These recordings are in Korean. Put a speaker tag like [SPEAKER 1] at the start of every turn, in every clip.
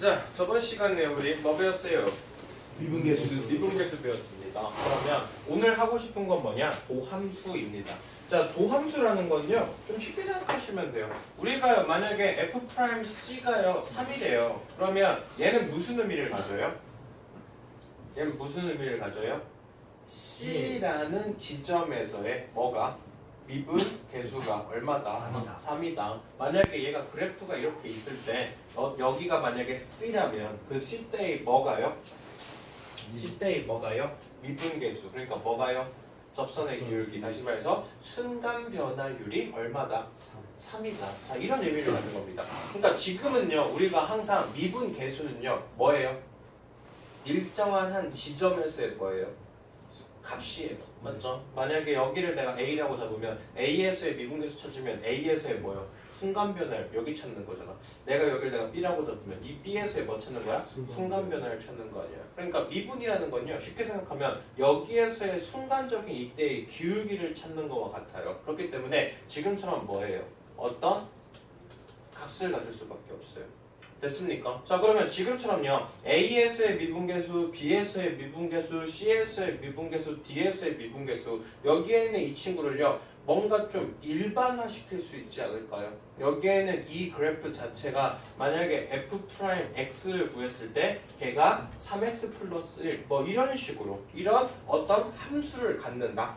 [SPEAKER 1] 자, 저번 시간에 우리 뭐 배웠어요?
[SPEAKER 2] 미분계수.
[SPEAKER 1] 미분계수 배웠습니다. 그러면 오늘 하고 싶은 건 뭐냐? 도함수입니다. 자, 도함수라는 건요, 좀 쉽게 생각하시면 돼요. 우리가 만약에 F'C가요, 3이래요. 그러면 얘는 무슨 의미를 가져요? 얘는 무슨 의미를 가져요? C라는 지점에서의 뭐가? 미분 개수가 얼마다? 3이다. 만약에 얘가 그래프가 이렇게 있을 때 여기가 만약에 C라면 그 C 때의 뭐가요? C 때의 뭐가요? 미분 개수. 그러니까 뭐가요? 접선의 기울기. 다시 말해서 순간 변화율이 얼마다? 3이다. 자, 이런 의미를 갖는 겁니다. 그러니까 지금은요, 우리가 항상 미분 개수는요, 뭐예요? 일정한 한 지점에서의 뭐예요? 값이에요. 맞죠? 만약에 여기를 내가 A라고 잡으면 A에서의 미분계수 찾으면 A에서의 뭐요? 순간 변화를 여기 찾는 거잖아. 내가 여기를 내가 B라고 잡으면 이 B에서의 뭐 찾는 거야? 순간 변화를 찾는 거 아니야. 그러니까 미분이라는 건요, 쉽게 생각하면 여기에서의 순간적인 이때의 기울기를 찾는 거와 같아요. 그렇기 때문에 지금처럼 뭐예요? 어떤 값을 가질 수밖에 없어요. 됐습니까? 자, 그러면 지금처럼요, A에서의 미분계수, B에서의 미분계수, C에서의 미분계수, D에서의 미분계수, 여기에 있는 이 친구를요, 뭔가 좀 일반화시킬 수 있지 않을까요? 여기에는 이 그래프 자체가 만약에 F'X를 구했을 때 걔가 3X 플러스 1, 뭐 이런 식으로 이런 어떤 함수를 갖는다.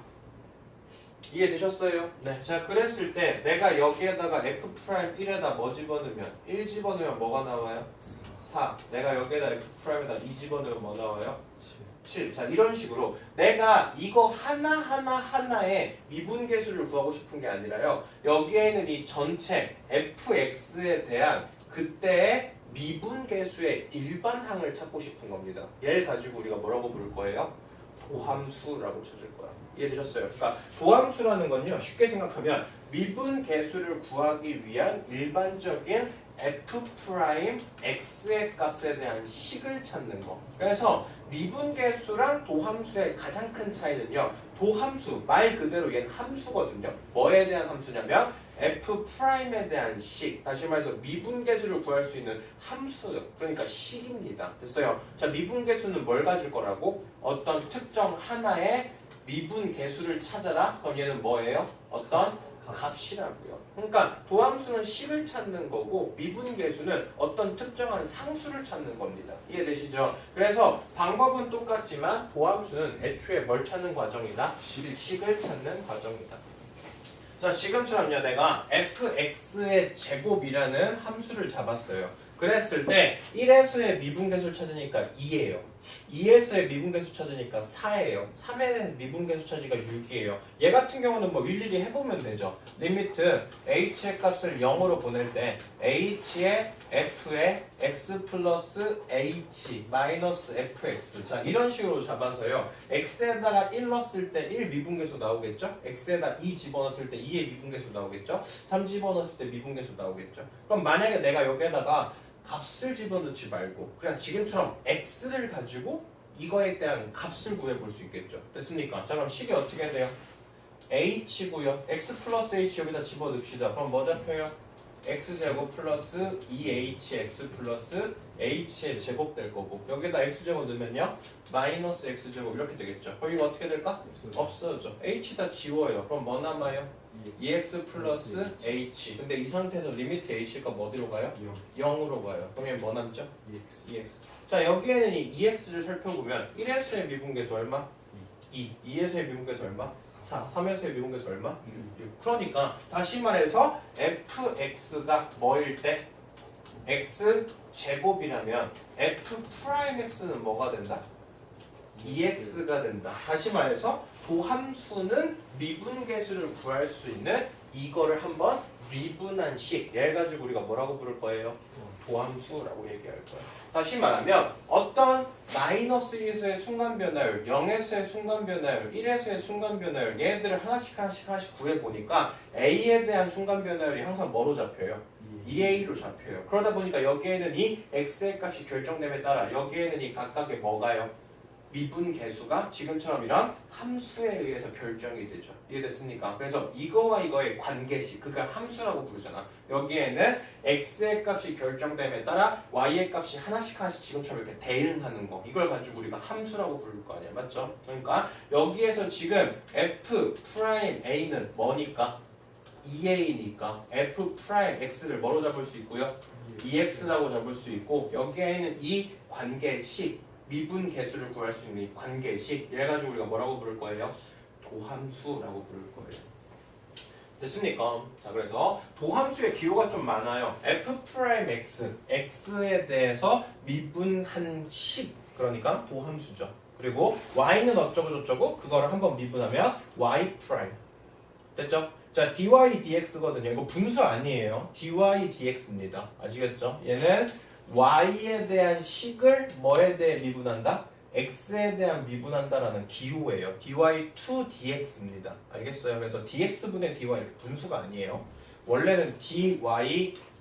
[SPEAKER 1] 이해되셨어요? 네. 자, 그랬을 때 내가 여기에다가 F'1에다 뭐 집어넣으면 1 집어넣으면 뭐가 나와요? 4. 내가 여기에다 F'에다 2 집어넣으면 뭐 나와요? 7. 자, 이런 식으로 내가 이거 하나의 미분계수를 구하고 싶은 게 아니라요, 여기에는 이 전체 Fx에 대한 그때의 미분계수의 일반항을 찾고 싶은 겁니다. 얘를 가지고 우리가 뭐라고 부를 거예요? 도함수라고 찾을 거야. 이해되셨어요? 그러니까 도함수라는 건요, 쉽게 생각하면 미분 계수를 구하기 위한 일반적인 F'X의 값에 대한 식을 찾는 거. 그래서 미분 계수랑 도함수의 가장 큰 차이는요, 도함수, 말 그대로 얘는 함수거든요. 뭐에 대한 함수냐면 F'에 대한 식, 다시 말해서 미분계수를 구할 수 있는 함수, 그러니까 식입니다. 됐어요? 자, 미분계수는 뭘 가질 거라고? 어떤 특정 하나의 미분계수를 찾아라. 그럼 얘는 뭐예요? 어떤 값이라고요. 그러니까 도함수는 식을 찾는 거고 미분계수는 어떤 특정한 상수를 찾는 겁니다. 이해되시죠? 그래서 방법은 똑같지만 도함수는 애초에 뭘 찾는 과정이다? 식을 찾는 과정이다. 자, 지금처럼요, 내가 fx의 제곱이라는 함수를 잡았어요. 그랬을 때 1에서의 미분계수를 찾으니까 2예요. 2에서의 미분계수 찾으니까 4예요. 3의 미분계수 찾으니까 6이에요. 얘 같은 경우는 뭐 일일이 해보면 되죠. 리미트 h의 값을 0으로 보낼 때 h의 f의 x 플러스 h 마이너스 fx, 자, 이런 식으로 잡아서요, x에다가 1 넣었을 때 1 미분계수 나오겠죠? x에다 2 집어넣었을 때 2의 미분계수 나오겠죠? 3 집어넣었을 때 미분계수 나오겠죠? 그럼 만약에 내가 여기에다가 값을 집어넣지 말고 그냥 지금처럼 x를 가지고 이거에 대한 값을 구해볼 수 있겠죠. 됐습니까? 자, 그럼 식이 어떻게 돼요? h고요. x 플러스 h 여기다 집어넣읍시다. 그럼 뭐 잡혀요? x제곱 플러스 2hx 플러스 h의 제곱 될 거고, 여기다 x제곱 넣으면요, 마이너스 x제곱 이렇게 되겠죠. 그럼 이거 어떻게 될까? 없어져. h 다 지워요. 그럼 뭐 남아요? 2x 플러스 h. 근데 이 상태에서 리미트 h가 뭐 어디로 가요? 0으로 가요. 그럼 얘 뭐 남죠? 2x. 자, 여기에는 이 2x를 살펴보면 1에서의 미분계수 얼마? 2. 2에서의 미분계수 얼마? 4. 3에서의 미분계수 얼마? 6. 그러니까 다시 말해서 fx가 뭐일 때? x 제곱이라면 f'x는 뭐가 된다? 2x가 된다. 다시 말해서 도함수는 미분계수를 구할 수 있는 이거를 한번 미분한 식, 얘를 가지고 우리가 뭐라고 부를 거예요? 도함수라고 얘기할 거예요. 다시 말하면 어떤 마이너스 1에서의 순간 변화율, 0에서의 순간 변화율, 1에서의 순간 변화율, 얘네들을 하나씩 구해보니까 A에 대한 순간 변화율이 항상 뭐로 잡혀요? 2A로 잡혀요. 그러다 보니까 여기에는 이 X의 값이 결정됨에 따라 여기에는 이 각각의 뭐가요? 미분 계수가 지금처럼 이런 함수에 의해서 결정이 되죠. 이해됐습니까? 그래서 이거와 이거의 관계식, 그걸 함수라고 부르잖아. 여기에는 x의 값이 결정됨에 따라 y의 값이 하나씩 지금처럼 이렇게 대응하는 거, 이걸 가지고 우리가 함수라고 부를 거 아니야, 맞죠? 그러니까 여기에서 지금 f 프라임 a는 뭐니까? 2a니까 f 프라임 x를 뭐로 잡을 수 있고요? 2x라고 잡을 수 있고, 여기에는 이 관계식, 미분 계수를 구할 수 있는 이 관계식, 얘 가지고 우리가 뭐라고 부를 거예요? 도함수라고 부를 거예요. 됐습니까? 자, 그래서 도함수의 기호가 좀 많아요. f 프라임 x, x에 대해서 미분한 식, 그러니까 도함수죠. 그리고 y는 어쩌고 저쩌고, 그거를 한번 미분하면 y 프라임. 됐죠? 자, dy dx거든요. 이거 분수 아니에요. dy dx입니다. 아시겠죠? 얘는 y에 대한 식을 뭐에 대해 미분한다? x에 대한 미분한다라는 기호예요. dy2 dx입니다. 알겠어요? 그래서 dx분의 dy 이렇게 분수가 아니에요. 원래는 dy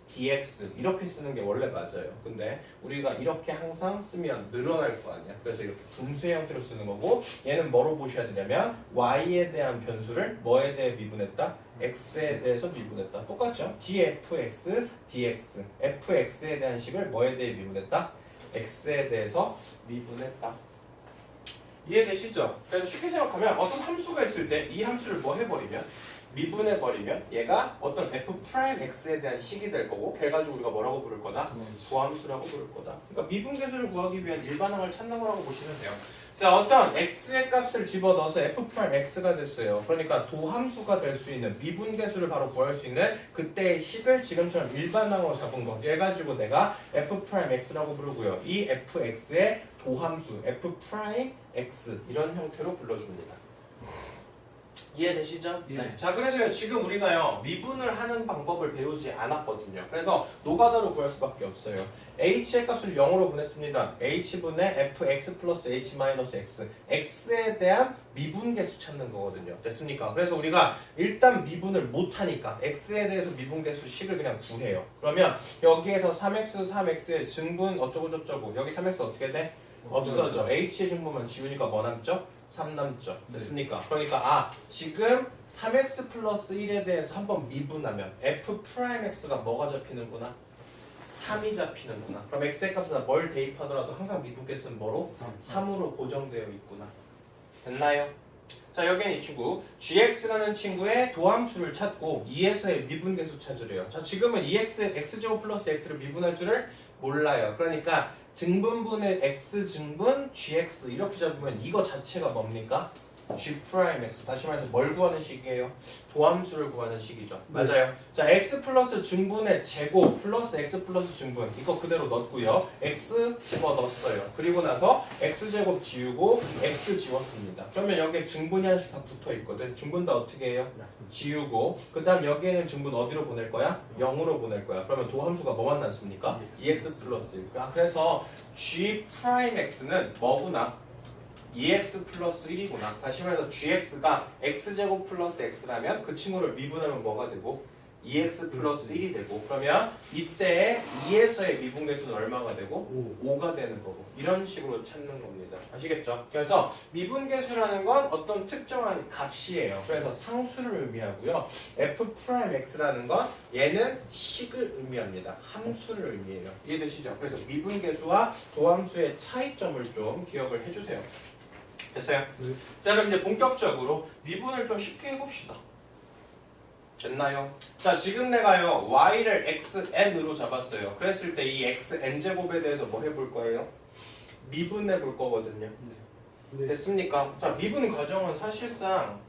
[SPEAKER 1] dx 이렇게 쓰는 게 원래 맞아요. 근데 우리가 이렇게 항상 쓰면 늘어날 거 아니야. 그래서 이렇게 분수의 형태로 쓰는 거고, 얘는 뭐로 보셔야 되냐면 y에 대한 변수를 뭐에 대해 미분했다? x에 대해서 미분했다. 똑같죠? dfx dx, fx에 대한 식을 뭐에 대해 미분했다? x에 대해서 미분했다. 이해되시죠? 그래서 쉽게 생각하면 어떤 함수가 있을 때 이 함수를 뭐 해버리면, 미분해버리면 얘가 어떤 f 프라임 x에 대한 식이 될 거고, 걔 가지고 우리가 뭐라고 부를 거다? 도함수라고 부를 거다. 그러니까 미분계수를 구하기 위한 일반항을 찾는 거라고 보시면 돼요. 자, 어떤 x의 값을 집어넣어서 f 프라임 x가 됐어요. 그러니까 도함수가 될 수 있는 미분계수를 바로 구할 수 있는 그때의 식을 지금처럼 일반항으로 잡은 거, 얘 가지고 내가 f 프라임 x라고 부르고요. 이 fx의 도함수 f 프라임 x 이런 형태로 불러줍니다. 이해되시죠?
[SPEAKER 2] 예.
[SPEAKER 1] 네. 자, 그래서 지금 우리가요 미분을 하는 방법을 배우지 않았거든요. 그래서 노가다로 구할 수밖에 없어요. h의 값을 0으로 보냈습니다. h분의 fx 플러스 h 마이너스 x, x에 대한 미분계수 찾는 거거든요. 됐습니까? 그래서 우리가 일단 미분을 못하니까 x에 대해서 미분계수 식을 그냥 구해요. 그러면 여기에서 3x, 3x의 증분 어쩌고 저쩌고, 여기 3x 어떻게 돼? 없어져. h의 증분만 지우니까 뭐 남죠? 3 남죠. 됐습니까? 그러니까 지금 3x 플러스 1에 대해서 한번 미분하면 f 프라임 x가 뭐가 잡히는구나? 3이 잡히는구나. 그럼 x의 값에다 뭘 대입하더라도 항상 미분계수는 뭐로? 3으로 고정되어 있구나. 됐나요? 자, 여기는 이 친구 gx라는 친구의 도함수를 찾고 2에서의 미분계수 찾으래요. 자, 지금은 2x, x제곱 플러스 x를 미분할 줄을 몰라요. 그러니까 증분분의 x 증분 gx 이렇게 잡으면 이거 자체가 뭡니까? g 프라임 x. 다시 말해서 뭘 구하는 식이에요? 도함수를 구하는 식이죠.
[SPEAKER 2] 네.
[SPEAKER 1] 맞아요. 자, x 플러스 증분의 제곱 플러스 x 플러스 증분 이거 그대로 넣고요. x 집어 넣었어요. 그리고 나서 x 제곱 지우고 x 지웠습니다. 그러면 여기에 증분이 하나씩 다 붙어 있거든. 증분 다 어떻게 해요? 지우고, 그 다음 여기에는 증분 어디로 보낼 거야? 0으로 보낼 거야. 그러면 도함수가 뭐만 남습니까? 2x 플러스 1. 그래서 g 프라임 x는 뭐구나? 2x 플러스 1이구나. 다시 말해서 gx가 x제곱 플러스 x라면 그 친구를 미분하면 뭐가 되고? 2x 플러스 1이 되고, 그러면 이때 2에서의 미분계수는 얼마가 되고? 5가 되는 거고, 이런 식으로 찾는 겁니다. 아시겠죠? 그래서 미분계수라는 건 어떤 특정한 값이에요. 그래서 상수를 의미하고요. f 프라임 x라는 건 얘는 식을 의미합니다. 함수를 의미해요. 이해되시죠? 그래서 미분계수와 도함수의 차이점을 좀 기억을 해주세요. 됐어요?
[SPEAKER 2] 네.
[SPEAKER 1] 자, 그럼 이제 본격적으로 미분을 좀 쉽게 해봅시다. 됐나요? 자, 지금 내가요 y를 xn으로 잡았어요. 그랬을 때 이 xn제곱에 대해서 뭐 해볼 거예요? 미분해 볼 거거든요.
[SPEAKER 2] 네.
[SPEAKER 1] 됐습니까? 자, 미분 과정은 사실상,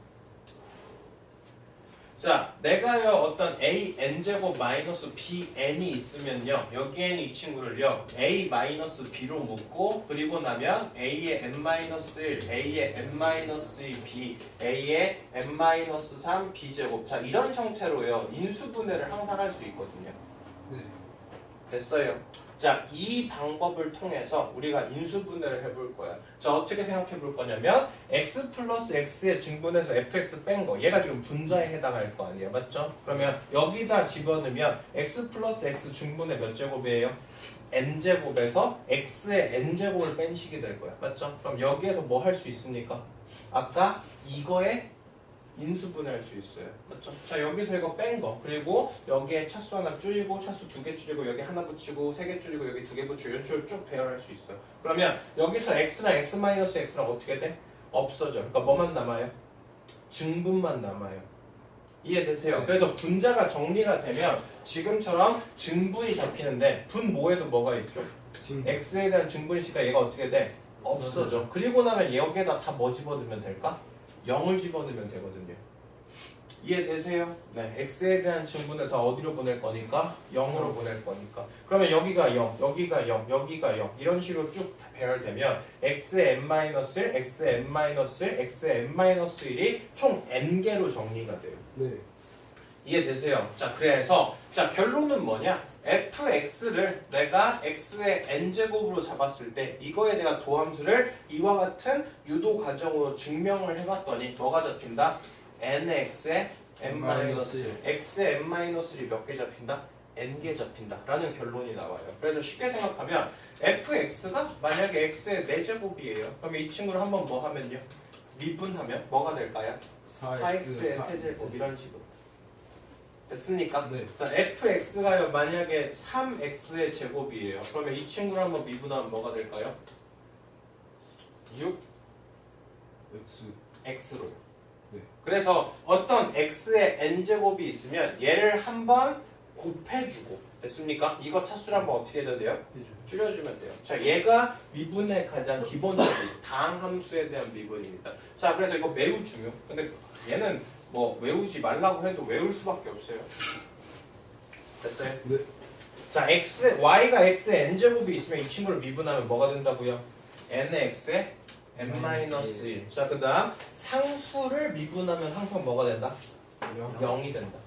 [SPEAKER 1] 자, 내가요 어떤 an제곱 마이너스 bn이 있으면요, 여기에는 이 친구를요 a 마이너스 b로 묶고, 그리고 나면 a의 n 마이너스 1, a의 n 마이너스 2, b, a의 n 마이너스 3 b제곱. 자, 이런 형태로요 인수분해를 항상 할 수 있거든요.
[SPEAKER 2] 네.
[SPEAKER 1] 됐어요. 자, 이 방법을 통해서 우리가 인수분해를 해볼 거야. 자, 어떻게 생각해 볼 거냐면 x 플러스 x의 증분해서 fx 뺀 거. 얘가 지금 분자에 해당할 거 아니에요. 맞죠? 그러면 여기다 집어넣으면 x 플러스 x 증분의 몇 제곱이에요? n제곱에서 x의 n제곱을 뺀 식이 될 거야. 맞죠? 그럼 여기에서 뭐 할 수 있습니까? 아까 이거에 인수분해할 수 있어요. 맞죠? 자, 여기서 이거 뺀 거. 그리고 여기에 차수 하나 줄이고 차수 2개 줄이고 여기 하나 붙이고 3개 줄이고 여기 2개 붙이고 이런 식으로 쭉 배열할 수 있어요. 그러면 여기서 x랑 x-x랑 어떻게 돼? 없어져. 그러니까 뭐만 남아요? 증분만 남아요. 이해되세요?
[SPEAKER 2] 네.
[SPEAKER 1] 그래서 분자가 정리가 되면 지금처럼 증분이 잡히는데 분모에도 뭐가 있죠? x에 대한 증분이니까 얘가 어떻게 돼? 없어져. 그리고 나면 여기에다 다 뭐 집어넣으면 될까? 0을 집어넣으면 되거든요. 이해되세요? 네, x에 대한 증분을 다 어디로 보낼 거니까? 0으로 보낼 거니까. 그러면 여기가 0, 여기가 0, 여기가 0 이런 식으로 쭉 배열되면 x의 n-1, x의 n-1, x의 n-1이 총 n개로 정리가 돼요.
[SPEAKER 2] 네.
[SPEAKER 1] 이해되세요? 자, 그래서 자 결론은 뭐냐? fx를 내가 x의 n제곱으로 잡았을 때 이거에 내가 도함수를 이와 같은 유도 과정으로 증명을 해봤더니 뭐가 잡힌다? nx의 n-1 x의 n-1이 몇 개 잡힌다? n개 잡힌다 라는 결론이 나와요. 그래서 쉽게 생각하면 fx가 만약에 x의 4제곱이에요. 그러면 이 친구를 한번 뭐 하면요? 미분하면 뭐가 될까요? 4x의 세제곱 이런 식으로 됐습니까?
[SPEAKER 2] 네.
[SPEAKER 1] 자, fx가요 만약에 3x의 제곱이에요. 그러면 이 친구를 한번 미분하면 뭐가 될까요? 6 x로.
[SPEAKER 2] 네.
[SPEAKER 1] 그래서 어떤 x의 n제곱이 있으면 얘를 한번 곱해주고 됐습니까? 이거 차수를 한번 어떻게 해야 돼요? 줄여주면 돼요. 자, 얘가 미분의 가장 기본적인 당함수에 대한 미분입니다. 자, 그래서 이거 매우 중요. 근데 얘는 뭐 외우지 말라고 해도 외울 수밖에 없어요. 됐어요?
[SPEAKER 2] 네.
[SPEAKER 1] 자, y가 x의 n제곱이 있으면 이 친구를 미분하면 뭐가 된다고요? n의 x의 n-1. 자, 그 다음 상수를 미분하면 항상 뭐가 된다? 0이 된다.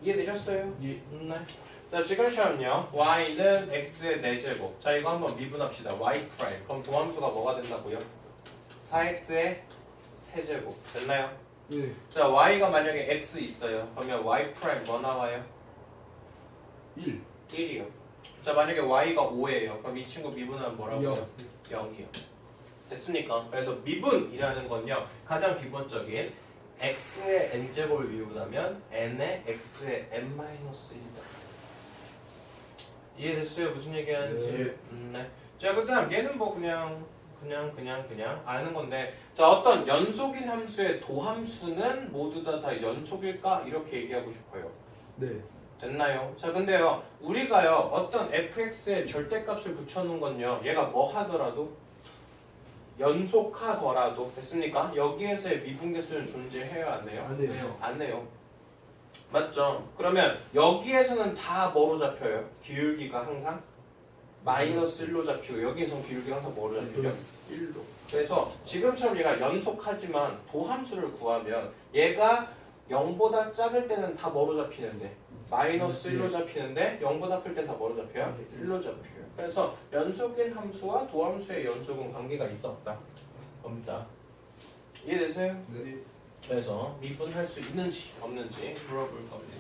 [SPEAKER 1] 이해되셨어요?
[SPEAKER 2] 예.
[SPEAKER 1] 네. 자, 지금처럼요. y는 x의 4제곱. 자, 이거 한번 미분합시다. y 프라임. 그럼 도함수가 뭐가 된다고요? 4x의 세제곱. 됐나요?
[SPEAKER 2] 네.
[SPEAKER 1] 자, y가 만약에 x 있어요. 그러면 y 프라임 뭐 나와요?
[SPEAKER 2] 1.
[SPEAKER 1] 1이요. 자, 만약에 y가 5예요. 그럼 이 친구 미분하면 뭐라고요? 0이요. 됐습니까? 그래서 미분이라는 건요. 가장 기본적인 x의 n제곱을 미분하면 n의 x의 n-1이다. 이해됐어요? 무슨 얘기하는지? 네. 자, 그 다음 얘는 뭐 그냥 아는 건데 자, 어떤 연속인 함수의 도함수는 모두 다 연속일까? 이렇게 얘기하고 싶어요.
[SPEAKER 2] 네.
[SPEAKER 1] 됐나요? 자, 근데요 우리가요 어떤 fx의 절대값을 붙여놓은 건요 얘가 뭐 하더라도 연속하더라도 됐습니까? 여기에서의 미분계수는 존재해요? 안 해요?
[SPEAKER 2] 안 해요.
[SPEAKER 1] 안 해요. 맞죠? 그러면 여기에서는 다 뭐로 잡혀요? 기울기가 항상 마이너스 1로 잡히고 여기에서는 기울기가 항상 뭐로 잡히죠? 1로. 그래서 지금처럼 얘가 연속하지만 도함수를 구하면 얘가 0보다 작을 때는 다 뭐로 잡히는데? 마이너스 1로 잡히는데 0보다 클 땐 다 뭐로 잡혀요? 1로 잡혀요. 그래서 연속인 함수와 도함수의 연속은 관계가 있다 없다? 없다. 이해되세요?
[SPEAKER 2] 네.
[SPEAKER 1] 그래서 미분할 수 있는지 없는지 물어볼 겁니다.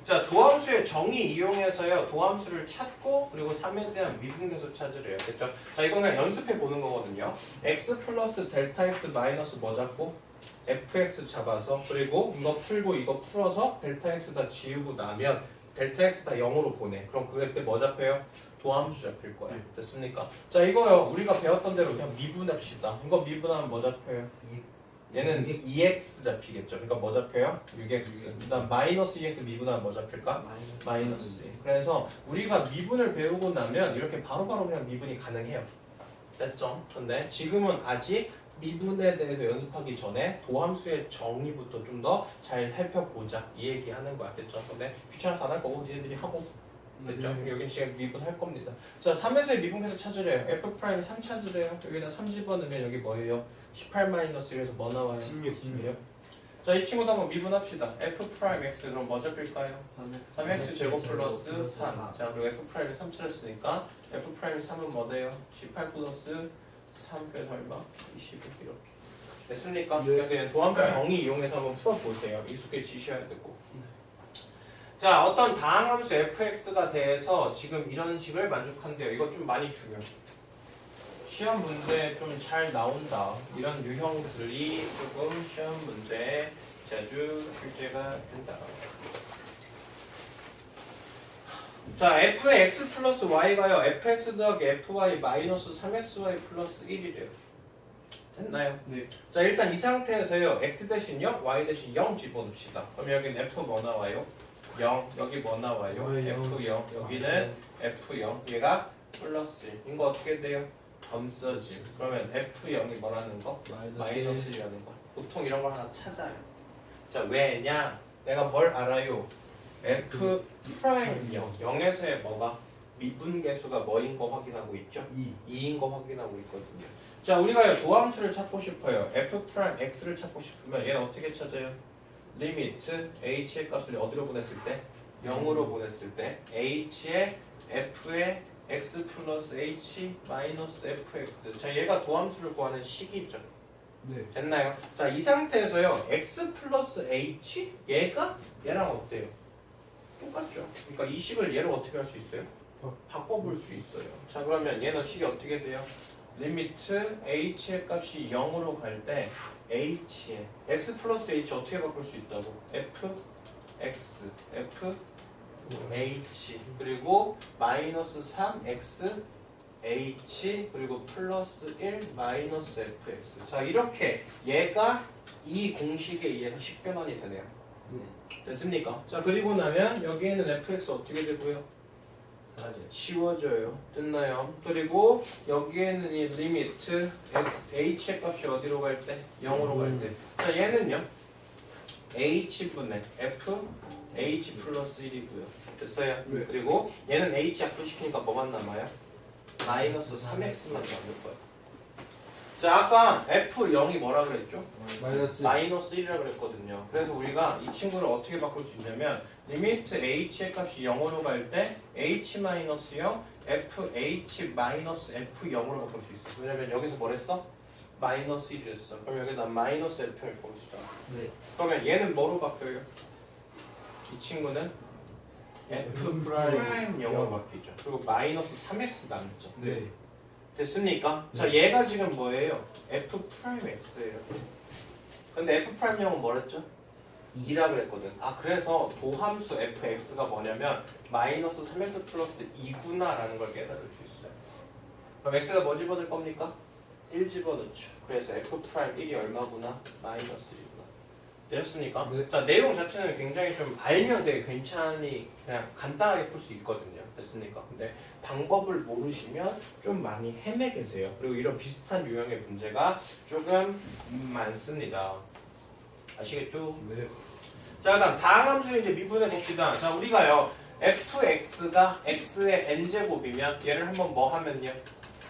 [SPEAKER 1] 자, 도함수의 정의 이용해서요 도함수를 찾고 그리고 3에 대한 미분계수 찾으래요. 됐죠? 자, 이건 그냥 연습해 보는 거거든요. x 플러스 델타 x 마이너스 뭐 잡고 fx 잡아서 그리고 이거 풀고 이거 풀어서 델타 x 다 지우고 나면 델타 x 다 0으로 보내. 그럼 그때 뭐 잡혀요? 도함수 잡힐 거예요. 됐습니까? 자, 이거요 우리가 배웠던 대로 그냥 미분합시다. 이거 미분하면 뭐 잡혀요? 얘는 2x 잡히겠죠. 그러니까 뭐 잡혀요? 6x. 그다음 마이너스 2x 미분하면 뭐 잡힐까? 마이너스 2. 그래서 우리가 미분을 배우고 나면 이렇게 바로바로 그냥 미분이 가능해요. 됐죠? 근데 지금은 아직 미분에 대해서 연습하기 전에 도함수의 정의부터 좀 더 잘 살펴보자 이 얘기 하는 거야. 됐죠? 근데 귀찮아서 안 할 거고 얘네들이 하고 됐죠? 여긴 지금 미분할 겁니다. 자, 3에서의 미분계수 찾으래요. f 프라임 3 찾으래요. 여기다 3 집어넣으면 여기 뭐예요? 18-1에서 뭐 나와요?
[SPEAKER 2] 16.
[SPEAKER 1] 자, 자, 이 친구도 한번 미분합시다. f 프라임 x 그럼 뭐 잡힐까요? 3x 제곱 플러스 3. 자, 그리고 f 프라임이 3 찾았으니까 f 프라임이 3은 뭐 돼요? 18 플러스 3 빼서 얼마? 21 이렇게. 됐습니까?
[SPEAKER 2] 네.
[SPEAKER 1] 그냥 도함수 정의 이용해서 한번 풀어보세요. 익숙해지셔야 되고. 자, 어떤 다항함수 fx가 돼서 지금 이런 식을 만족한대요. 이거 좀 많이 중요해요. 시험 문제에 좀 잘 나온다. 이런 유형들이 조금 시험 문제에 자주 출제가 된다. 자, f의 x 플러스 y가요. fx 더하기 fy 마이너스 3xy 플러스 1이래요. 됐나요?
[SPEAKER 2] 네.
[SPEAKER 1] 자, 일단 이 상태에서요. x 대신 0, y 대신 0 집어넣읍시다. 그럼 여기는 f 뭐 나와요? 0. 여기 뭐 나와요? f0. 여기는 f0. 얘가 플러스 1. 이거 어떻게 돼요? 없어짐. 그러면 f0이 뭐라는 거? 마이너스 1이라는 거. 보통 이런 걸 하나 찾아요. 자, 왜냐? 내가 뭘 알아요? f 프라임 0. 0에서의 뭐가? 미분계수가 뭐인 거 확인하고 있죠? 2인 거 확인하고 있거든요. 자, 우리가 도함수를 찾고 싶어요. f 프라임 x를 찾고 싶으면 얘는 어떻게 찾아요? 리미트 h의 값을 어디로 보냈을 때? 0으로 보냈을 때 h의 f의 x 플러스 h 마이너스 fx. 자, 얘가 도함수를 구하는 식이죠.
[SPEAKER 2] 네.
[SPEAKER 1] 됐나요? 자, 이 상태에서요. x 플러스 h 얘가 얘랑 어때요? 똑같죠. 그러니까 이 식을 얘로 어떻게 할 수 있어요? 바꿔볼 수 있어요. 자, 그러면 얘는 식이 어떻게 돼요? 리미트 h의 값이 0으로 갈 때 h의 x 플러스 h 어떻게 바꿀 수 있다고? f x f h 그리고 마이너스 3x h 그리고 플러스 1 마이너스 fx. 자, 이렇게 얘가 이 공식에 의해서 식변환이 되네요. 됐습니까? 자, 그리고 나면 여기에는 fx 어떻게 되고요? 치워져요. 됐나요? 그리고 여기에는 이 리미트 h의 값이 어디로 갈 때? 0으로 갈 때. 자, 얘는요. h분의 f h 플러스 1이고요. 됐어요?
[SPEAKER 2] 네.
[SPEAKER 1] 그리고 얘는 h 약분시키니까 뭐만 남아요? 마이너스 3x만 남을 거예요. 자, 아까 f0이 뭐라 그랬죠? 마이너스 1이라 그랬거든요. 그래서 우리가 이 친구를 어떻게 바꿀 수 있냐면 리미트 h의 값이 0으로 갈 때 h 마이너스 0 fh 마이너스 f0으로 바꿀 수 있어. 왜냐면 여기서 뭘 했어? 마이너스 1이랬어. 그럼 여기다 마이너스 f를 보시잖아.
[SPEAKER 2] 네.
[SPEAKER 1] 그러면 얘는 뭐로 바뀌어요? 이 친구는 f 프라임 0으로 바뀌죠. 그리고 마이너스 3x 남죠.
[SPEAKER 2] 네.
[SPEAKER 1] 됐습니까? 자, 얘가 지금 뭐예요? f 프라임 x예요. 근데 f 프라임 0은 뭐랬죠? 2라 그랬거든. 아, 그래서 도함수 fx가 뭐냐면 마이너스 3x 플러스 2구나 라는 걸 깨달을 수 있어요. 그럼 x가 뭐 집어넣을 겁니까? 1 집어넣죠. 그래서 f 프라임 1이 얼마구나? 마이너스 1구나. 되셨습니까?
[SPEAKER 2] 네.
[SPEAKER 1] 자, 내용 자체는 굉장히 좀 알면 되게 괜찮이 그냥 간단하게 풀 수 있거든요. 됐습니까? 근데 방법을 모르시면 좀 많이 헤매게 돼요. 그리고 이런 비슷한 유형의 문제가 조금 많습니다. 아시겠죠?
[SPEAKER 2] 네.
[SPEAKER 1] 자, 그다음 다항함수 이제 미분해 봅시다. 자, 우리가요 fx가 x의 n제곱이면 얘를 한번 뭐 하면요?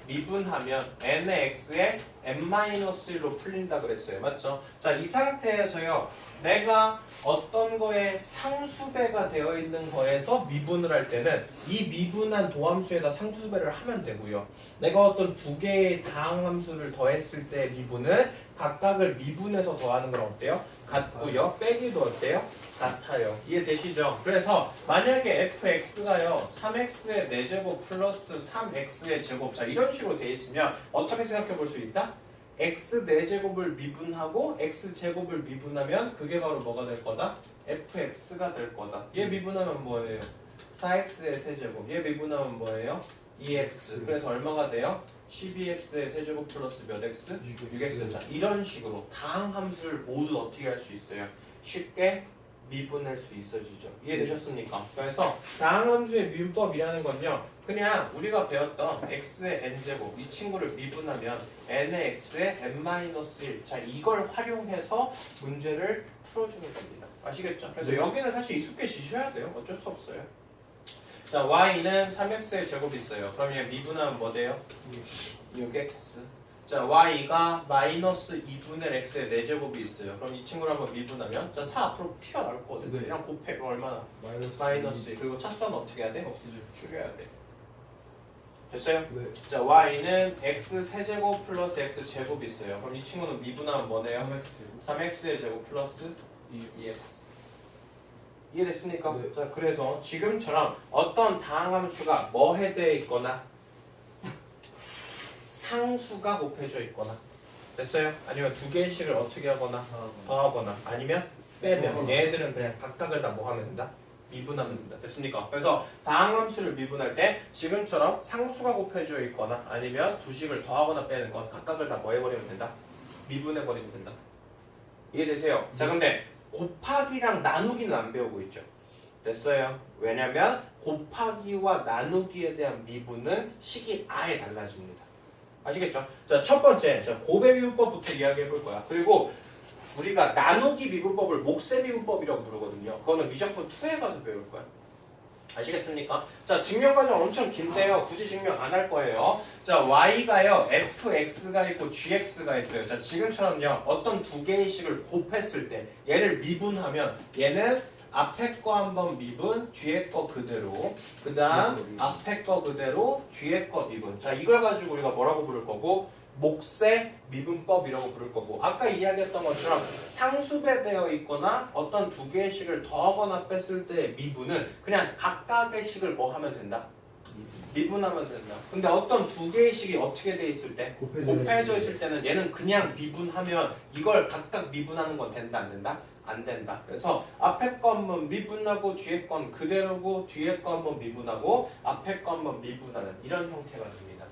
[SPEAKER 1] 미분하면 n의 x의 n-1로 풀린다 그랬어요. 맞죠? 자, 이 상태에서요. 내가 어떤 거에 상수배가 되어 있는 거에서 미분을 할 때는 이 미분한 도함수에다 상수배를 하면 되고요. 내가 어떤 두 개의 다항함수를 더했을 때 미분은 각각을 미분해서 더하는 건 어때요? 같고요. 빼기도 어때요? 같아요. 이해되시죠? 그래서 만약에 fx가요 3x의 4제곱 플러스 3x의 제곱, 자 이런 식으로 돼 있으면 어떻게 생각해 볼 수 있다? x 4제곱을 미분하고 x 제곱을 미분하면 그게 바로 뭐가 될 거다? fx가 될 거다. 얘 미분하면 뭐예요? 4x의 세제곱. 얘 미분하면 뭐예요? 2x. 그래서 얼마가 돼요? 12x의 세제곱 플러스 몇 x? 6x. 자, 이런 식으로 다항함수를 모두 어떻게 할 수 있어요? 쉽게 미분할 수 있어지죠. 이해되셨습니까? 그래서 다항함수의 미분법이라는 건요. 그냥 우리가 배웠던 x의 n제곱 이 친구를 미분하면 n의 x의 n-1. 자, 이걸 활용해서 문제를 풀어주는 겁니다. 아시겠죠? 그래서
[SPEAKER 2] 네.
[SPEAKER 1] 여기는 사실 익숙해지셔야 돼요. 어쩔 수 없어요. 자, y는 3x의 제곱이 있어요. 그럼 얘 미분하면 뭐 돼요? 6x. 자 y가 마이너스 2분의 x의 4제곱이 있어요. 그럼 이 친구를 한번 미분하면 자 4 앞으로 튀어나올 거거든.
[SPEAKER 2] 네.
[SPEAKER 1] 그냥 곱해. 그럼 얼마나?
[SPEAKER 2] 마이너스
[SPEAKER 1] 2. 그리고 차수는 어떻게 해야 돼?
[SPEAKER 2] 없으죠.
[SPEAKER 1] 줄여야 돼. 됐어요?
[SPEAKER 2] 네.
[SPEAKER 1] 자 y는 x 세제곱 플러스 x 제곱이 있어요. 그럼 이 친구는 미분하면 뭐네요? 3x의 제곱 플러스 2x. 이해됐습니까?
[SPEAKER 2] 네.
[SPEAKER 1] 자 그래서 지금처럼 어떤 다항함수가 뭐에 대해 있거나 상수가 곱해져 있거나 됐어요? 아니면 두 개의 식을 어떻게 하거나 더하거나 아니면 빼면 얘들은 그냥 각각을 다 뭐 하면 된다? 미분하면 된다. 됐습니까? 그래서 다항함수를 미분할 때 지금처럼 상수가 곱해져 있거나 아니면 두 식을 더하거나 빼는 건 각각을 다 뭐 해버리면 된다? 미분해버리면 된다. 이해되세요? 자 근데 곱하기랑 나누기는 안 배우고 있죠. 됐어요? 왜냐면 곱하기와 나누기에 대한 미분은 식이 아예 달라집니다. 아시겠죠? 자, 첫 번째, 자, 곱의 미분법부터 이야기해 볼 거야. 그리고 우리가 나누기 미분법을 몫의 미분법이라고 부르거든요. 그거는 미적분 2에 가서 배울 거야. 아시겠습니까? 자, 증명 과정 엄청 긴데요. 굳이 증명 안 할 거예요. 자, y가요, fx가 있고 gx가 있어요. 자, 지금처럼요, 어떤 두 개의 식을 곱했을 때 얘를 미분하면 얘는 앞에 거 한번 미분, 뒤에 거 그대로. 그 다음 앞에 거 그대로, 뒤에 거 미분. 자, 이걸 가지고 우리가 뭐라고 부를 거고? 몫의 미분법이라고 부를 거고, 아까 이야기했던 것처럼 상수배되어 있거나 어떤 두 개의 식을 더하거나 뺐을 때 미분은 그냥 각각의 식을 뭐 하면 된다? 미분하면 된다. 근데 어떤 두 개의 식이 어떻게 돼 있을 때? 곱해져 있을 때는 얘는 그냥 미분하면 이걸 각각 미분하는 건 된다 안 된다? 안 된다. 그래서 앞에 거 한번 미분하고 뒤에 건 그대로고 뒤에 거 한번 미분하고 앞에 거 한번 미분하는 이런 형태가 됩니다.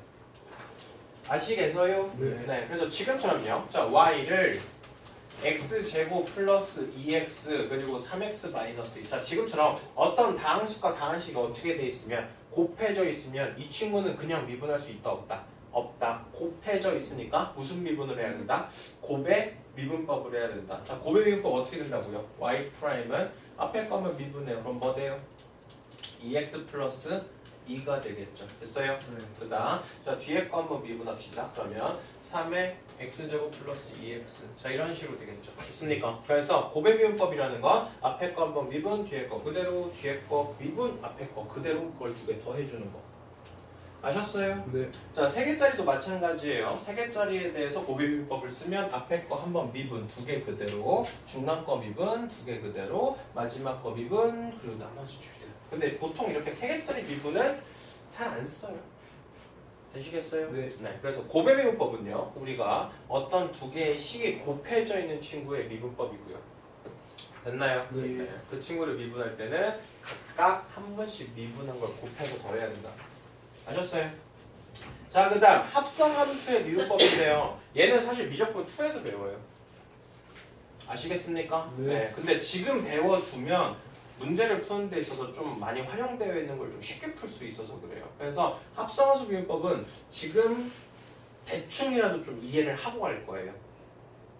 [SPEAKER 1] 아시겠어요?
[SPEAKER 2] 네.
[SPEAKER 1] 그래서 지금처럼요. 자, y를 x제곱 플러스 2x 그리고 3x 마이너스 2. 자, 지금처럼 어떤 다항식과 다항식이 어떻게 돼 있으면 곱해져 있으면 이 친구는 그냥 미분할 수 있다 없다? 없다. 곱해져 있으니까 무슨 미분을 해야 된다? 곱의 미분법을 해야 된다. 자, 곱의 미분법 어떻게 된다고요? y 프라임은 앞에 거면 미분해요. 그럼 뭐 돼요? 2x 플러스 2가 되겠죠. 됐어요?
[SPEAKER 2] 네.
[SPEAKER 1] 그 다음 자 뒤에 거 한번 미분합시다. 그러면 3의 x제곱 플러스 2x 자 이런 식으로 되겠죠. 됐습니까? 그래서 곱의 미분법이라는 건 앞에 거 한번 미분, 뒤에 거 그대로, 뒤에 거 미분, 앞에 거 그대로 그걸 두 개 더해주는 거. 아셨어요?
[SPEAKER 2] 네.
[SPEAKER 1] 자, 3개짜리도 마찬가지예요. 3개짜리에 대해서 곱의 미분법을 쓰면 앞에 거 한번 미분 2개 그대로, 중간 거 미분 2개 그대로, 마지막 거 미분, 그리고 나머지 줄들. 근데 보통 이렇게 3개짜리 미분은 잘 안 써요. 되시겠어요?
[SPEAKER 2] 네.
[SPEAKER 1] 그래서 곱의 미분법은요, 우리가 어떤 두 개의 식이 곱해져 있는 친구의 미분법이고요. 됐나요?
[SPEAKER 2] 네.
[SPEAKER 1] 그 친구를 미분할 때는 각각 한 번씩 미분한 걸 곱해서 더해야 된다. 아셨어요? 자, 그 다음 합성함수의 미분법인데요. 얘는 사실 미적분 2에서 배워요. 아시겠습니까?
[SPEAKER 2] 네.
[SPEAKER 1] 근데 지금 배워두면 문제를 푸는 데 있어서 좀 많이 활용되어 있는 걸 좀 쉽게 풀 수 있어서 그래요. 그래서 합성함수 미분법은 지금 대충이라도 좀 이해를 하고 갈 거예요.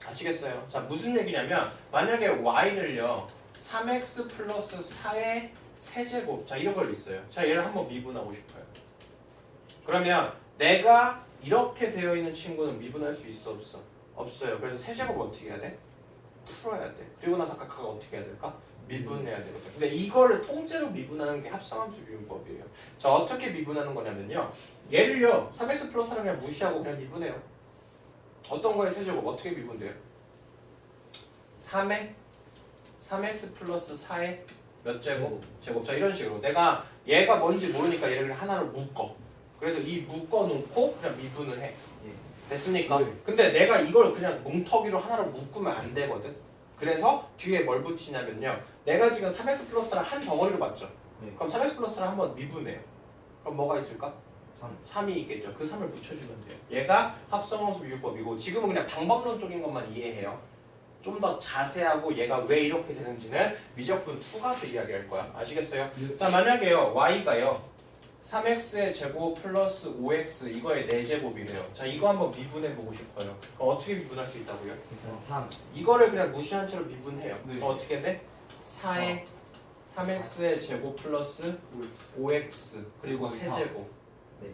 [SPEAKER 1] 아시겠어요? 자, 무슨 얘기냐면 만약에 y를요 3x 플러스 4의 세제곱 자 이런 걸 있어요. 자, 얘를 한번 미분하고 싶어요. 그러면 내가 이렇게 되어 있는 친구는 미분할 수 있어 없어? 없어요. 그래서 세제곱 어떻게 해야 돼? 풀어야 돼. 그리고 나서 각각 어떻게 해야 될까? 미분해야 되거든. 근데 이거를 통째로 미분하는 게 합성함수 미분법이에요. 자, 어떻게 미분하는 거냐면요. 얘를요 3x 플러스를 그냥 무시하고 그냥 미분해요. 어떤 거에 세제곱 어떻게 미분돼요? 3x 플러스 4의 몇 제곱? 제곱. 자, 이런 식으로 내가 얘가 뭔지 모르니까 얘를 하나로 묶어. 그래서 이 묶어놓고 그냥 미분을 해. 됐습니까?
[SPEAKER 2] 네.
[SPEAKER 1] 근데 내가 이걸 그냥 뭉텅이로 하나로 묶으면 안 되거든. 그래서 뒤에 뭘 붙이냐면요. 내가 지금 3x 플러스를 한 덩어리로 봤죠.
[SPEAKER 2] 네.
[SPEAKER 1] 그럼 3x 플러스를 한번 미분해요. 그럼 뭐가 있을까?
[SPEAKER 2] 3.
[SPEAKER 1] 3이 있겠죠. 그 3을 붙여주면 돼요. 얘가 합성함수 미분법이고 지금은 그냥 방법론적인 것만 이해해요. 좀 더 자세하고 얘가 왜 이렇게 되는지는 미적분 2 가서 이야기할 거야. 아시겠어요?
[SPEAKER 2] 네.
[SPEAKER 1] 자, 만약에요 y가요 3x의 제곱 플러스 5x 이거의 4제곱이래요. 자, 이거 한번 미분해보고 싶어요. 그럼 어떻게 미분할 수 있다고요?
[SPEAKER 2] 일단 3.
[SPEAKER 1] 이거를 그냥 무시한 채로 미분해요.
[SPEAKER 2] 네.
[SPEAKER 1] 어떻게 돼? 4의 3x의 제곱 플러스
[SPEAKER 2] 5x.
[SPEAKER 1] 5x 그리고
[SPEAKER 2] 거의
[SPEAKER 1] 세제곱.
[SPEAKER 3] 네.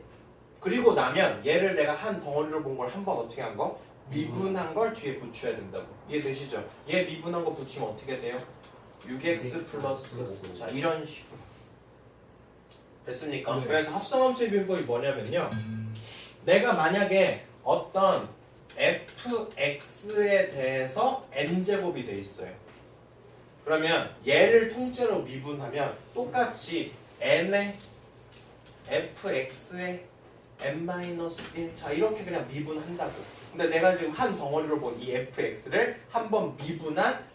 [SPEAKER 1] 그리고 나면 얘를 내가 한 덩어리로 본 걸 한번 어떻게 한 거? 미분한 걸 뒤에 붙여야 된다고. 이해되시죠? 얘 미분한 거 붙이면 어떻게 돼요? 6x 플러스 5. 자, 이런 식으로. 됐습니까?
[SPEAKER 2] 네.
[SPEAKER 1] 그래서 합성함수의 비율법이 뭐냐면요. 내가 만약에 어떤 fx에 대해서 n제곱이 돼 있어요. 그러면 얘를 통째로 미분하면 똑같이 n의 fx의 n-1 자 이렇게 그냥 미분한다고. 근데 내가 지금 한 덩어리로 본 이 fx를 한번 미분한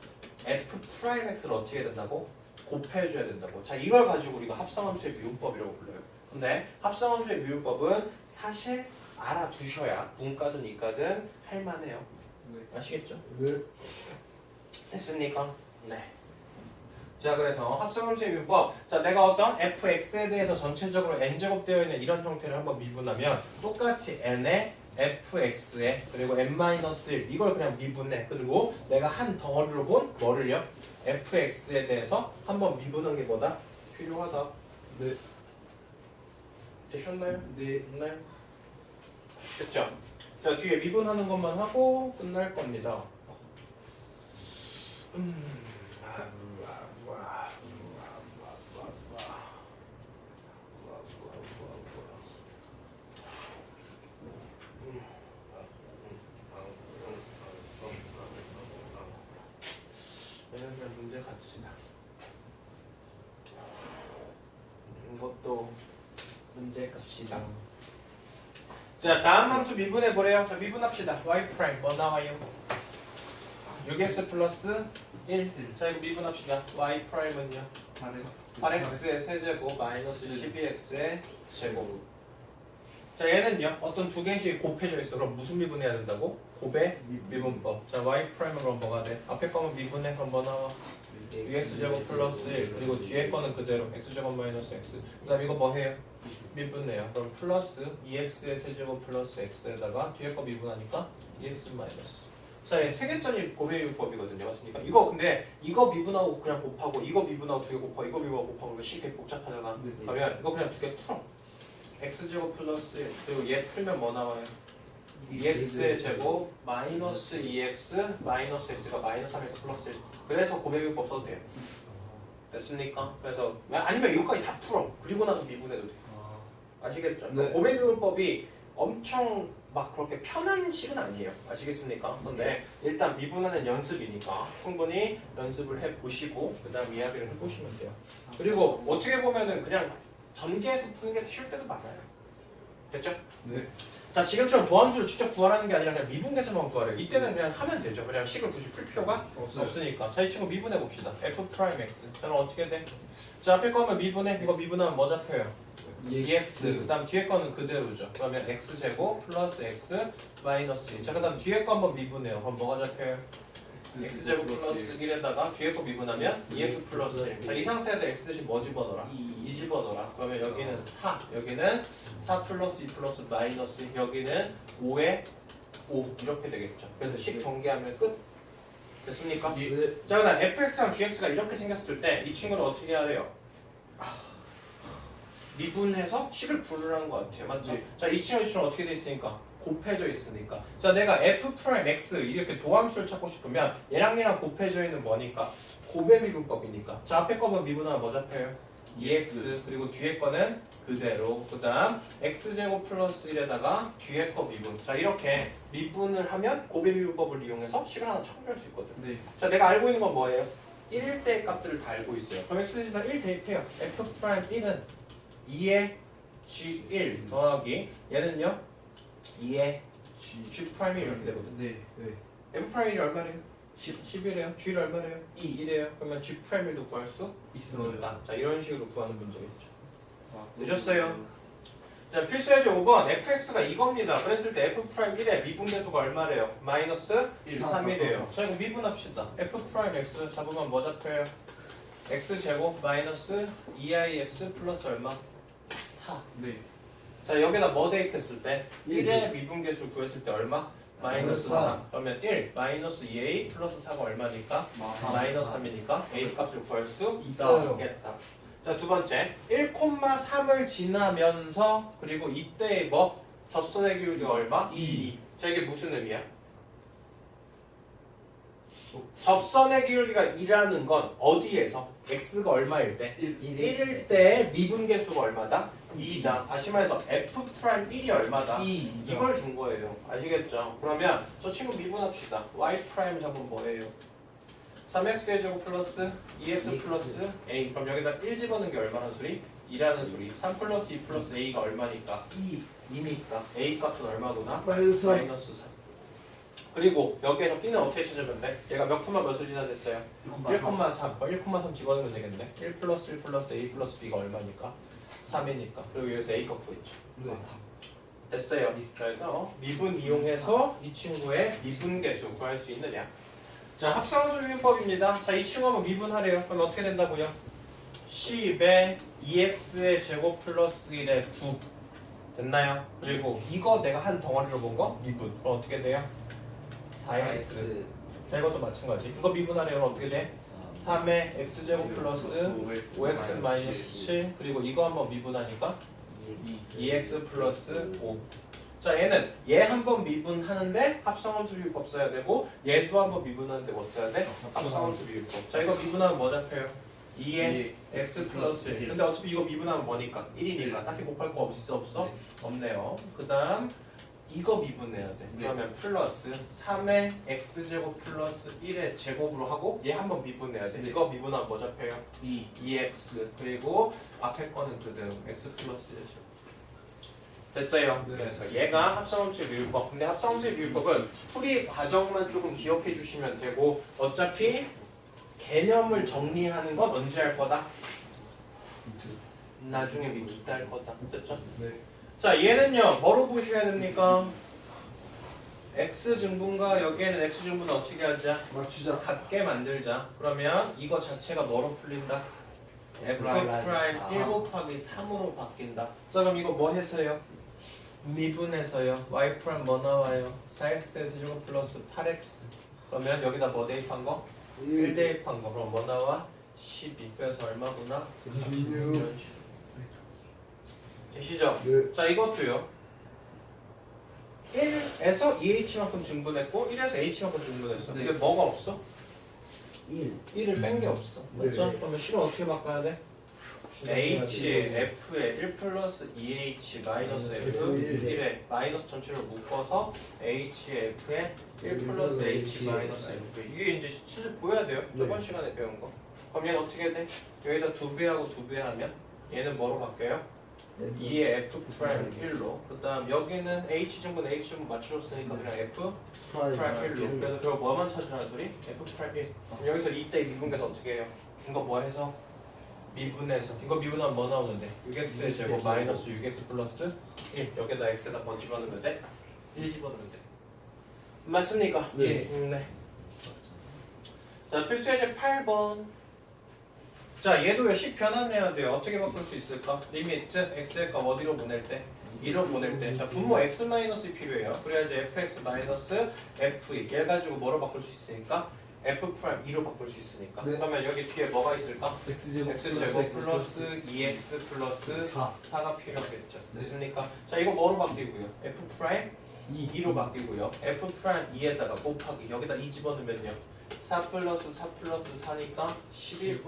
[SPEAKER 1] f'x를 어떻게 해야 된다고? 곱해줘야 된다고. 자 이걸 가지고 우리가 합성함수의 미분법이라고 불러요. 근데 합성함수의 미분법은 사실 알아두셔야 문과든 이과든 할만해요.
[SPEAKER 2] 네.
[SPEAKER 1] 아시겠죠?
[SPEAKER 3] 네.
[SPEAKER 1] 됐습니까? 네. 자 그래서 합성함수의 미분법. 자 내가 어떤 fx에 대해서 전체적으로 n제곱 되어 있는 이런 형태를 한번 미분하면 똑같이 n의 fx에 그리고 n-1 이걸 그냥 미분해. 그리고 내가 한 덩어리로 본 뭐를요? fx에 대해서 한번 미분한 게 뭐다? 필요하다.
[SPEAKER 2] 네.
[SPEAKER 1] 되셨나요?
[SPEAKER 2] 네.
[SPEAKER 1] 네. 됐죠? 자 뒤에 미분하는 것만 하고 끝날 겁니다. 그냥 문제 갑시다. 이것도 문제 갑시다. 자 다음 함수 미분해 보래요. 자 미분합시다. y 프라임 뭐 나와요? 6x 플러스 1. 자 이거 미분합시다. y 프라임은요? 8x의 세제곱 마이너스 12x의 제곱. 자 얘는요 어떤 두 개씩 곱해져 있어. 그럼 무슨 미분해야 된다고? 곱의 미분법. 자 y 프라임은 그럼 뭐가 돼? 앞에 거면 미분해. 그럼 뭐 나와? 6x 제곱 플러스 1 그리고 뒤에 거는 그대로 x 제곱 마이너스 x. 그다음 이거 뭐 해요? 미분해요. 그럼 플러스 2x의 세제곱 플러스 x에다가 뒤에 거 미분하니까 2x 마이너스. 자, 얘 세 개짜리 곱의 미분법이거든요. 맞습니까? 이거 근데 이거 미분하고 그냥 곱하고 이거 미분하고 두 개 곱하고 이거 미분하고 곱하고 이거 식 되게 복잡하잖아.
[SPEAKER 2] 네.
[SPEAKER 1] 그러면 이거 그냥 두 개 풀어. x제곱 플러스 1 그리고 얘 풀면 뭐 나와요? 2x의 제곱 마이너스 2x 마이너스 x가 마이너스 3x 플러스 1. 그래서 곱의 미분법 써도 돼요. 됐습니까? 그래서 아니면 이거까지 다 풀어. 그리고 나서 미분해도 돼. 아시겠죠?
[SPEAKER 2] 네.
[SPEAKER 1] 곱의 미분법이 엄청 막 그렇게 편한 식은 아니에요. 아시겠습니까? 근데 일단 미분하는 연습이니까 충분히 연습을 해보시고 그 다음 이야기를 해보시면 돼요. 그리고 어떻게 보면은 그냥 전개해서 푸는 게 쉬울 때도 많아요. 됐죠?
[SPEAKER 2] 네.
[SPEAKER 1] 자 지금처럼 도함수를 직접 구하라는 게 아니라 그냥 미분계수만 구하래요. 이때는 그냥 하면 되죠. 그냥 식을 굳이 풀 필요가 없으니까. 자 이 친구 미분해 봅시다. f 프라임 x. 저는 어떻게 돼? 자 앞에 거 하면 미분해. 이거 미분하면 뭐 잡혀요? 2x. 그 다음 뒤에 거는 그대로죠. 그러면 x제곱 플러스 x 마이너스 2. 자 그 다음 뒤에 거 한번 미분해요. 그럼 뭐가 잡혀요? x제곱 플러스 1에다가 뒤에 거 미분하면 2x 플러스 1. 자 이 상태에다 x 대신 뭐 집어넣어라? 2 집어넣어라. 그러면 여기는 4. 여기는 4 플러스 2 플러스 마이너스 여기는 5에 5 이렇게 되겠죠. 그래서 식 전개하면 끝. 됐습니까?
[SPEAKER 2] 네.
[SPEAKER 1] 자 그다음 fx랑 gx가 이렇게 생겼을 때 이 친구를 어떻게 해야 돼요? 미분해서 식을 부르라는 것 같아요. 맞죠?
[SPEAKER 2] 네.
[SPEAKER 1] 자, 이 친구처럼 어떻게 돼 있으니까? 곱해져 있으니까. 자, 내가 f 프라임 x 이렇게 도함수를 찾고 싶으면 얘랑 곱해져 있는 뭐니까? 곱의 미분법이니까. 자, 앞에 거면 미분하면 뭐 잡혀요? 2x 그리고 뒤에 거는 그대로. 그다음 x제곱 플러스 1에다가 뒤에 거 미분. 자, 이렇게 미분을 하면 곱의 미분법을 이용해서 식을 하나 청구할 수 있거든.
[SPEAKER 2] 네.
[SPEAKER 1] 자, 내가 알고 있는 건 뭐예요? 1일 때 값들을 다 알고 있어요. 그럼 x 대신에 1 대입해요. f 프라임 1은 2의 g1 더하기 얘는요 2의 g 프라임이 이렇게 되거든.
[SPEAKER 2] 네. 네.
[SPEAKER 1] f 프라임이 얼마래요? 10이래요. g를 얼마래요? 2래요. 그러면 g 프라임도 구할 수
[SPEAKER 2] 있어요.
[SPEAKER 1] 있다. 자 이런 식으로 구하는 문제겠죠.
[SPEAKER 2] 아,
[SPEAKER 1] 늦었어요. 자 필수예제 5번 fx가 이겁니다. 그랬을 때 f 프라임 1의 미분계수가 얼마래요? 마이너스 3이래요. 자 이거 미분합시다. f 프라임 x 잡으면 뭐 잡혀요? x 제곱 마이너스 2ix 플러스 얼마? 4.
[SPEAKER 2] 네.
[SPEAKER 1] 자 여기다 뭐 대입했을 때
[SPEAKER 3] 1.
[SPEAKER 1] 1의 미분계수 구했을 때 얼마? 마이너스 3. 그러면 1 마이너스 2a 플러스 4가 얼마니까? 마이너스 3이니까 a 값을 구할 수
[SPEAKER 3] 있어요.
[SPEAKER 1] 있겠다. 자, 두 번째 1,3을 지나면서 그리고 이때의 뭐 접선의 기울기가 얼마? 2. 자, 이게 무슨 의미야? 접선의 기울기가 2라는 건 어디에서? x가 얼마일 때? 1일 때 미분계수가 얼마다? 2다. 다시 말해서 f'1이 얼마다? 이걸 준 거예요. 아시겠죠? 그러면 저 친구 미분합시다. y' 잡으면 뭐예요? 3x의 제곱 플러스 2x 플러스 a. 그럼 여기다 1 집어넣은 게 얼마나 소리? 2라는 소리. 3 플러스 2 플러스 a가 얼마니까? 2니까 a 값은 얼마구나? 마이너스 3. 그리고 여기에서 b는 어떻게 찾으면 돼? 얘가 몇 콤마 몇을 지나댔어요? 1,3. 1,3 집어넣으면 되겠네. 1 플러스 1 플러스 a 플러스 b가 얼마니까? 3이니까. 그리고 여기서 a 값 구했죠. 됐어요. 그래서 미분 이용해서 이 친구의 미분계수 구할 수 있느냐? 자, 합성함수 미분법입니다. 자, 이 친구 한번 미분하래요. 그럼 어떻게 된다고요? 10에 2x의 제곱 플러스 1의 9 됐나요? 그리고 이거 내가 한 덩어리로 본 거 미분. 그럼 어떻게 돼요? 4x. 자, 이것도 마찬가지. 이거 미분하래요. 그럼 어떻게 돼? 3의 x제곱 플러스 5x 마이너스 7. 그리고 이거 한번 미분하니까 2x 플러스 5. 자, 얘는 얘 한번 미분하는데 합성함수 비율법 써야 되고 얘도 한번 미분하는데 뭐 써야 돼? 합성함수 비율법. 자, 이거 미분하면 뭐 잡혀요? 2의 x 플러스 1. 근데 어차피 이거 미분하면 뭐니까? 1이니까 딱히 곱할 거 없어? 없네요. 그 다음 이거 미분해야 돼. 그러면 플러스 3의 x제곱 플러스 1의 제곱으로 하고 얘 한번 미분해야 돼. 이거 미분하면 뭐 잡혀요? 2x. 그리고 앞에 거는 그대로 x 플러스 1제곱. 됐어요. 그래서 얘가 합성함수의 비율법. 근데 합성함수의 비율법은 풀이 과정만 조금 기억해 주시면 되고 어차피 개념을 정리하는 건 언제 할 거다? 나중에 미투 때 할 거다. 됐죠?
[SPEAKER 2] 네.
[SPEAKER 1] 자, 얘는요. 뭐로 보셔야 됩니까? x증분과 여기에는 x증분을 어떻게 하자?
[SPEAKER 2] 맞추자.
[SPEAKER 1] 같게 만들자. 그러면 이거 자체가 뭐로 풀린다? f' 1 곱하기 3으로 바뀐다. 자, 그럼 이거 뭐 해서요? 미분해서요. y' 뭐 나와요? 4x의 제곱 플러스 8x. 그러면 여기다 뭐 대입한 거? 1 대입한 거. 그럼 뭐 나와? 12. 그래서 얼마구나?
[SPEAKER 2] 26.
[SPEAKER 1] 되시죠?
[SPEAKER 2] 네.
[SPEAKER 1] 자, 이것도요. 1에서 2h만큼 증분했고 1에서 h만큼 증분했어.
[SPEAKER 3] 네.
[SPEAKER 1] 이게 뭐가 없어?
[SPEAKER 3] 1.
[SPEAKER 1] 1을 뺀 게 없어. 맞죠?
[SPEAKER 2] 네.
[SPEAKER 1] 그러면 실을 어떻게 바꿔야 돼? h에 f에 1 플러스 2h 마이너스 f 1에 마이너스 전체를 묶어서 h에 f에 1 플러스 h 마이너스 f. 이게 이제 수직 보여야 돼요. 저번 시간에 배운 거. 그럼 얘는 어떻게 돼? 여기다 2배하고 2배 하면 얘는 뭐로 바뀌어요? 2의 f 프라임 1로. 그 다음 여기는 h증분 맞춰줬으니까 그냥 f 프라임 1로. 그래서 그걸 뭐만 찾으라는 소리? f 프라임 1. 그럼 여기서 이때 미분계수 어떻게 해요? 이거 뭐 해서? 미분해서. 이거 미분하면 뭐 나오는데? 6x의 제곱 마이너스 6x 플러스 1. 여기다 x에다 뭐 집어넣으면 돼? 1 집어넣으면 돼. 맞습니까?
[SPEAKER 2] 네.
[SPEAKER 1] 네. 자, 필수 예제 8번. 자, 얘도 10 변환해야 돼요. 어떻게 바꿀 수 있을까? 리미트 x의 값 어디로 보낼 때? 2로 보낼 때. 자, 분모 x 마이너스 필요해요. 그래야지 fx 마이너스 f2. 얘 가지고 뭐로 바꿀 수 있으니까? f 프라임 2로 바꿀 수 있으니까.
[SPEAKER 2] 네.
[SPEAKER 1] 그러면 여기 뒤에 뭐가 있을까?
[SPEAKER 2] x제곱
[SPEAKER 1] x제곱 플러스 2x 플러스
[SPEAKER 2] 4.
[SPEAKER 1] 4가 필요하겠죠.
[SPEAKER 2] 네.
[SPEAKER 1] 됐습니까? 자, 이거 뭐로 바뀌고요? f 프라임
[SPEAKER 2] 2.
[SPEAKER 1] 2로 바뀌고요. f 프라임 2에다가 곱하기 여기다 2 집어넣으면요. 4 플러스 4 플러스 4니까 11